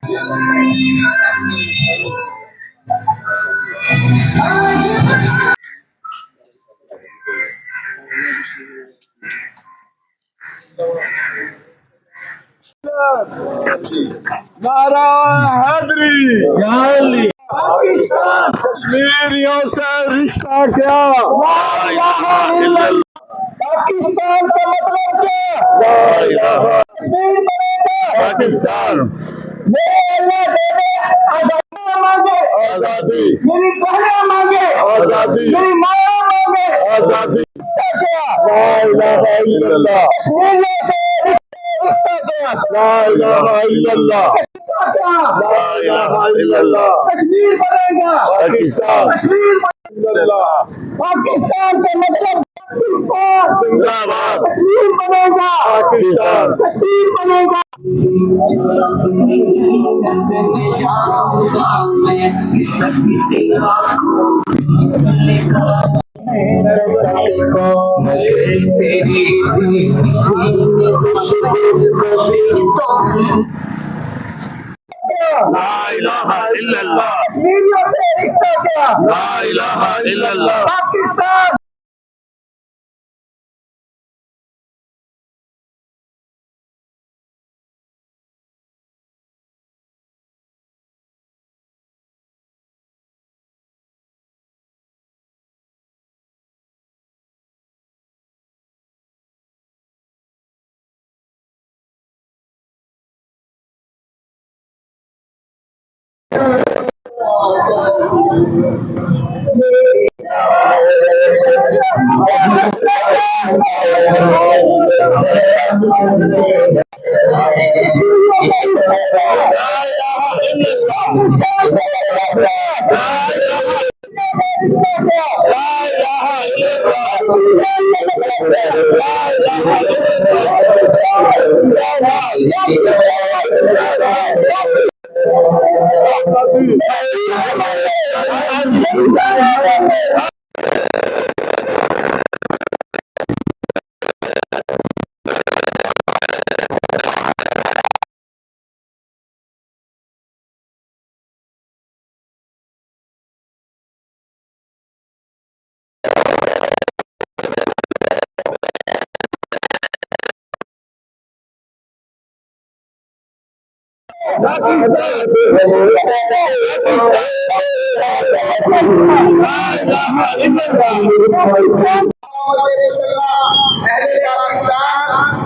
نعرہ حیدری، پاکستان کشمیریوں سے رشتہ کیا؟ لا الہ الا اللہ۔ پاکستان کا مطلب کیا؟ لا الہ۔ کشمیر بنے گا پاکستان۔ میرے اللہ دے آزادی مانگے آزادی، میری بہنیں مانگے آزادی، میری ماں مانگے آزادی۔ رشتہ کیا؟ لا الہ الا اللہ۔ کشمیریوں سے رشتہ کیا؟ لا الہ الا اللہ۔ لا الہ الا اللہ۔ کشمیر بنے گا پاکستان، کشمیر بنے گا پاکستان کا مطلب پاکستان زندہ باد، کشمیر بنے گا پاکستان، کشمیر بنے گا۔ لا الہ الا اللہ۔ کشمیریوں سے رشتہ کیا؟ لا الہ الا اللہ۔ پاکستان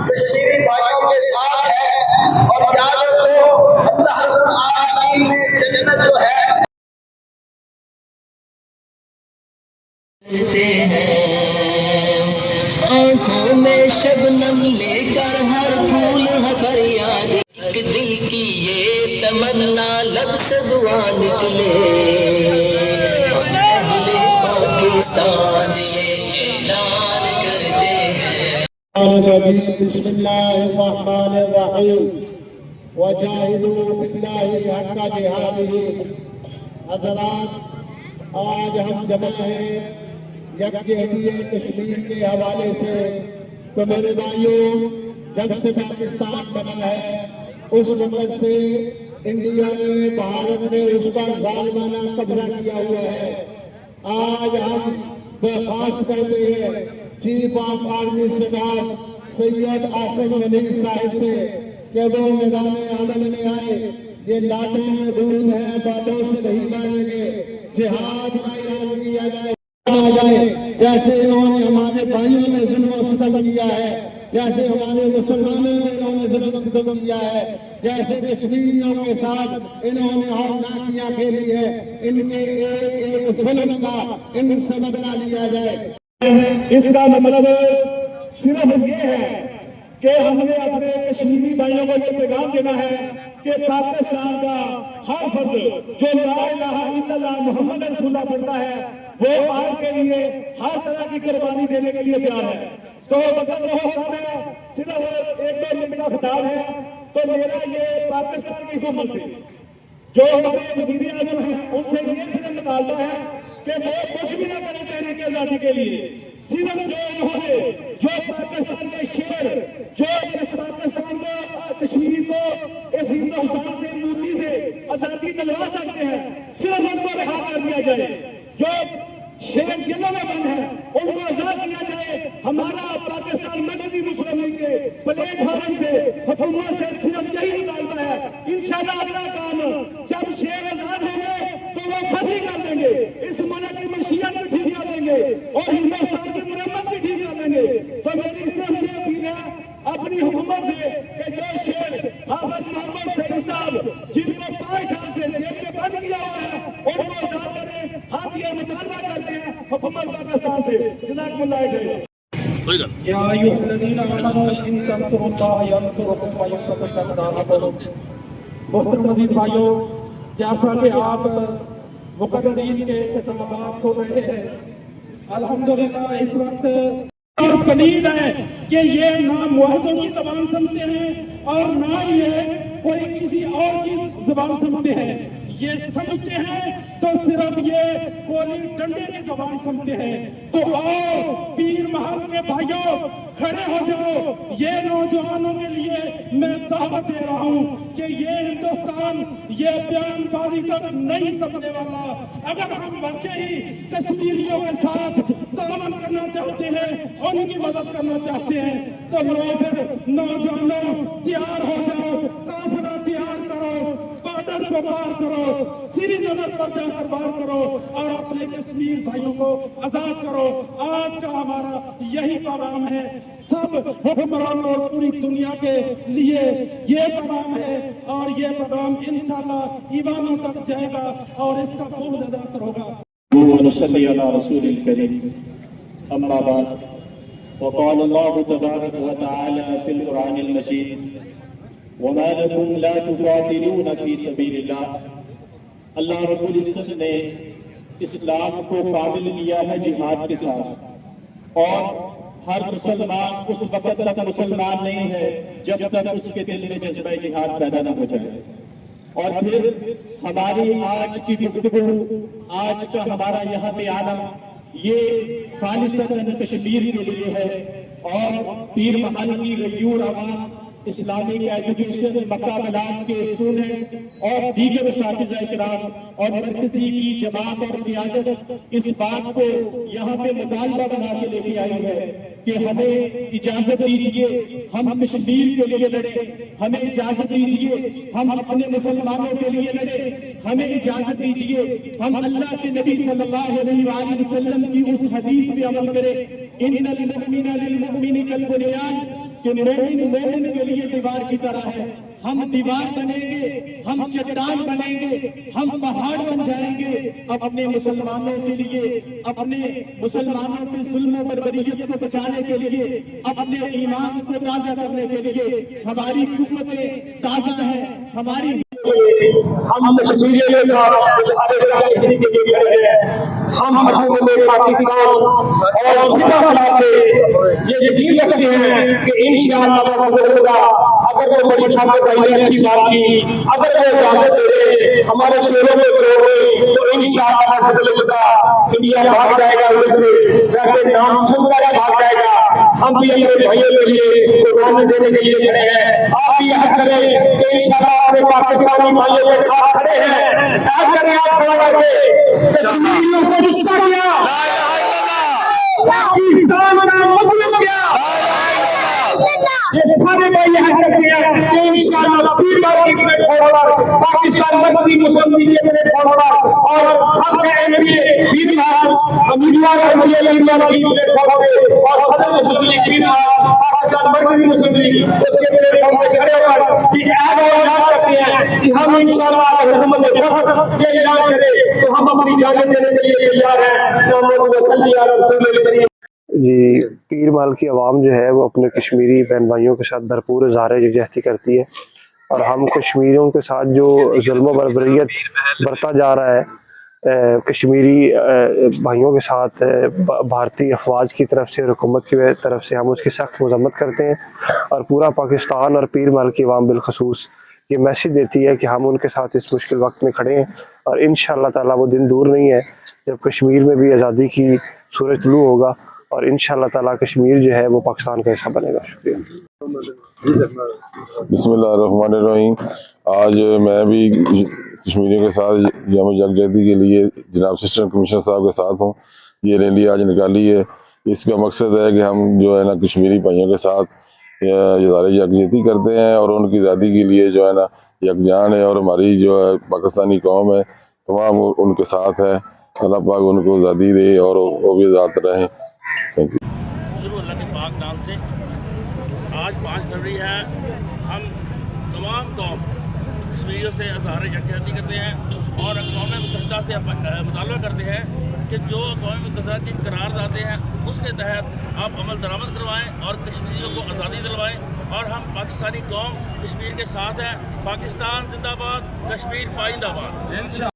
کشمیری بھائیوں کے ساتھ ہے، اور یاد رکھو اللہ رب العالمین نے جنت جو ہے آنکھوں میں شبنم لے کر ہر پھول ہے فریاد، ایک دل کی یہ تمنا لب سے دعا نکلے، ہم اہل پاکستان یہ اعلان کرتے ہیں۔ بسم اللہ الرحمن الرحیم وجاہدوا فی اللہ حق جہادہ۔ حضرات، آج ہم جمع ہیں یکجہتی کشمیر کے حوالے سے۔ تو میرے بھائیوں، جب سے پاکستان بنا ہے اس وقت سے انڈیا نے، بھارت نے اس پر ظالمانہ قبضہ کیا ہوا ہے۔ آج ہم درخواست کرتے ہیں chief of army staff Syed Asim غنی صاحب سے کہ وہ میدان عمل میں آئے۔ یہ لاتوں میں دودھ ہے، باتوں سے نہیں مانیں گے۔ جہاد کا اعلان کیا جائے جیسے انہوں نے ہمارے بھائیوں میں ظلم و ستم کیا ہے، جیسے ہمارے مسلمانوں میں انہوں نے ظلم و ستم کیا ہے، جیسے کشمیریوں کے ساتھ انہوں نے ہولناکیاں کھیلی ہے، ان کے ایک ظلم کا ان سے بدلہ لیا جائے۔ اس کا مطلب صرف یہ ہے کہ ہم نے اپنے کشمیری بھائیوں کو یہ پیغام دینا ہے کہ پاکستان کا ہر فرد جو لا الہ الا اللہ محمد رسول اللہ پڑھتا ہے وہ آج کے لیے ہر طرح کی قربانی دینے کے لیے تیار ہے۔ تو مطلب میں صرف ایک دو منٹ کا خطاب ہے۔ تو میرا یہ پاکستان کی حکومت سے جو ہمارے وزیر اعظم ہیں ان سے یہ صرف نکالتا ہے کہ وہ کچھ بھی نہ کریں تحریک آزادی کے لیے، صرف جو انہوں نے جو پاکستان کے شیر جو اس پاکستان کو کشمیر کو اس ہندوستان سے مودی سے آزادی دلوا سکتے ہیں صرف ان کو رہا کر دیا جائے. جو شیر جیلوں میں بند ہیں ان کو آزاد کیا جائے. ہمارا پاکستان مرکزی مسلم لیگ کے پلیٹ فارم سے حکومت سے صرف یہی نکالتا ہے. انشاءاللہ اگلا کام جب شیر آزاد ہوں گے تو وہ فتح کر دیں گے, اس ملک کی معیشت بھی ٹھیک کر دیں گے اور ہندوستان کی مرمت بھی ٹھیک کر دیں گے. تو میری اس سے یہ اپیل ہے اپنی حکومت سے کہ جو شیر حافظ محمد سعید صاحب جن کو 5 سال سے جیل میں بند کیا ہوا ہے ان کو آزاد کریں. ہم یہ مطالبہ کرتے ہیں حکومت پاکستان سے. جزاکم اللہ خیر. یا ایھا الذین آمنوا ان تنصروا اللہ ینصرکم ویثبت اقدامکم. محترم عزیز بھائیو, جیسا کہ آپ مقررین کے خطابات سن رہے ہیں, الحمدللہ اس وقت اور پلید ہے کہ یہ نہ معاہدوں کی زبان سمجھتے ہیں اور نہ یہ کوئی کسی اور کی زبان سمجھتے ہیں. یہ سمجھتے ہیں تو صرف یہ گولی ڈنڈے کی زبان سمجھتے ہیں. تو آؤ پیر محل کے بھائیوں کھڑے ہو جاؤ. یہ نوجوانوں کے لیے میں دعوت دے رہا ہوں کہ یہ ہندوستان یہ بیان بازی تک نہیں سکنے والا. اگر ہم واقعی کشمیریوں کے ساتھ تعاون کرنا چاہتے ہیں, ان کی مدد کرنا چاہتے ہیں, تو لو پھر نوجوانوں تیار ہو جاؤ, قافلہ تیار کرو, بارڈر کو پار کرو, سری نگر پر جا کر وار کرو اور اپنے کشمیر بھائیوں کو آزاد کرو. آج کا ہمارا یہی پیغام ہے سب حکمرانوں اور پوری دنیا کے لیے. یہ پیغام ہے اور یہ پیغام انشاءاللہ ایوانوں تک جائے گا اور اس کا بہت زیادہ اثر ہوگا. ونصلي على رسول الكريم أما بعد وقال الله تبارك وتعالى في القرآن المجيد وما لكم لا تقاتلون في سبيل الله. اللہ رب العزت نے اسلام کو قابل کیا ہے جہاد کے ساتھ, اور ہر مسلمان اس وقت تک مسلمان نہیں ہے جب تک اس کے دل میں جذبہ جہاد پیدا نہ ہو جائے. اور پھر ہماری آج کی گفتگو, آج کا ہمارا یہاں پہ آنا یہ خالصتاً کشمیر کے لیے ہے, اور پیر محل کی غیور عوام, اسلامک ایجوکیشن مقابلات کے اسٹوڈنٹ اور دیگر اساتذہ کرام اور مرکزی کی جماعت اور قیادت اس بات کو یہاں پہ مطالبہ بنا کے لے کے آئی ہے کہ ہمیں اجازت دیجیے ہم کشمیر کے لیے لڑیں, ہمیں اجازت دیجیے ہم اپنے مسلمانوں کے لیے لڑیں, ہمیں اجازت دیجیے ہم اللہ کے نبی صلی اللہ علیہ وآلہ وسلم کی اس حدیث پہ عمل کریں, ان المؤمن للمؤمن کالبنیان, کہ مومن مومن کے لیے دیوار کی طرح ہے. ہم دیوار بنیں گے, ہم چٹان بنیں گے, ہم پہاڑ بن جائیں گے اپنے مسلمانوں کے لیے, اپنے مسلمانوں کے ظلم و بربریت کو بچانے کے لیے, اپنے ایمان کو تازہ کرنے کے لیے. ہماری قوتیں تازہ ہیں, ہماری ہم کشمیریوں کے ساتھ کے لیے کھڑے ہیں. ہم حکومت پاکستان اور خلاف سے یہ یقین رکھتے ہیں کہ انشاءاللہ اگر وہ بڑی صاحب نے اچھی بات کی, اگر وہ اجازت دے دے ہمارے شہروں میں تو انشاءاللہ انڈیا بھاگ جائے گا, ویسے نام سن کر بھاگ جائے گا. ہم بھی اپنے بھائیوں کے لیے قربانی دینے کے لیے کھڑے ہیں. آپ بھی یاد کریں کہ انشاءاللہ اپنے پاکستانی بھائیوں کے ساتھ کھڑے ہیں. ایسا کریں آپ کھڑا کر کے کشمیریوں سے رشتہ کیا, پاکستان کا مطلب کیا, یہ سارے بھائی یہاں کرتے ہیں کہ انشاءاللہ پیر بار کی پلیٹ فارم پر پاکستان مرکزی مسلم لیگ کے پلیٹ فارم پر اور سب کے ایم پی پیر محل امیدوار پیر محل کی پلیٹ فارم پہ اور صدر مسلم لیگ پیر محل پاکستان مرکزی مسلم لیگ اس کے پلیٹ فارم پہ کھڑے ہو کر کہ اعلان کرتے ہیں کہ ہم انشاءاللہ اگر حکومت وقت یہ اعلان کرے تو ہم اپنی جانیں دینے کے لیے تیار ہیں. محمد صلی اللہ علیہ وسلم. جی, پیر محل کی عوام جو ہے وہ اپنے کشمیری بہن بھائیوں کے ساتھ بھرپور اظہار یکجہتی کرتی ہے, اور ہم کشمیریوں کے ساتھ جو ظلم و بربریت برتا جا رہا ہے کشمیری بھائیوں کے ساتھ بھارتی افواج کی طرف سے, حکومت کی طرف سے, ہم اس کی سخت مذمت کرتے ہیں. اور پورا پاکستان اور پیر محل کی عوام بالخصوص یہ میسیج دیتی ہے کہ ہم ان کے ساتھ اس مشکل وقت میں کھڑے ہیں, اور انشاءاللہ تعالیٰ وہ دن دور نہیں ہے جب کشمیر میں بھی آزادی کی سورج طلوع ہوگا, اور انشاءاللہ تعالیٰ کشمیر جو ہے وہ پاکستان کا حصہ بنے گا. شکریہ. بسم اللہ الرحمن الرحیم. آج میں بھی کشمیریوں کے ساتھ یوم یکجہتی کے لیے جناب اسسٹنٹ کمشنر صاحب کے ساتھ ہوں. یہ ریلی آج نکالی ہے. اس کا مقصد ہے کہ ہم جو ہے نا کشمیری بھائیوں کے ساتھ اظہار یکجہتی کرتے ہیں اور ان کی آزادی کے لیے جو ہے نا یکجان ہے, اور ہماری جو ہے پاکستانی قوم ہے تمام ان کے ساتھ ہے. اللہ پاک ان کو آزادی دے اور وہ بھی آزاد رہیں. Thank you. شروع اللہ کے پاک نام سے. آج 5 فروری ہے. ہم تمام قوم کشمیریوں سے اظہار یکجہتی کرتے ہیں اور اقوام متحدہ سے مطالبہ کرتے ہیں کہ جو اقوام متحدہ کی قراردادیں ہیں اس کے تحت آپ عمل درآمد کروائیں اور کشمیریوں کو آزادی دلوائیں. اور ہم پاکستانی قوم کشمیر کے ساتھ ہیں. پاکستان زندہ باد, کشمیر پائندہ باد.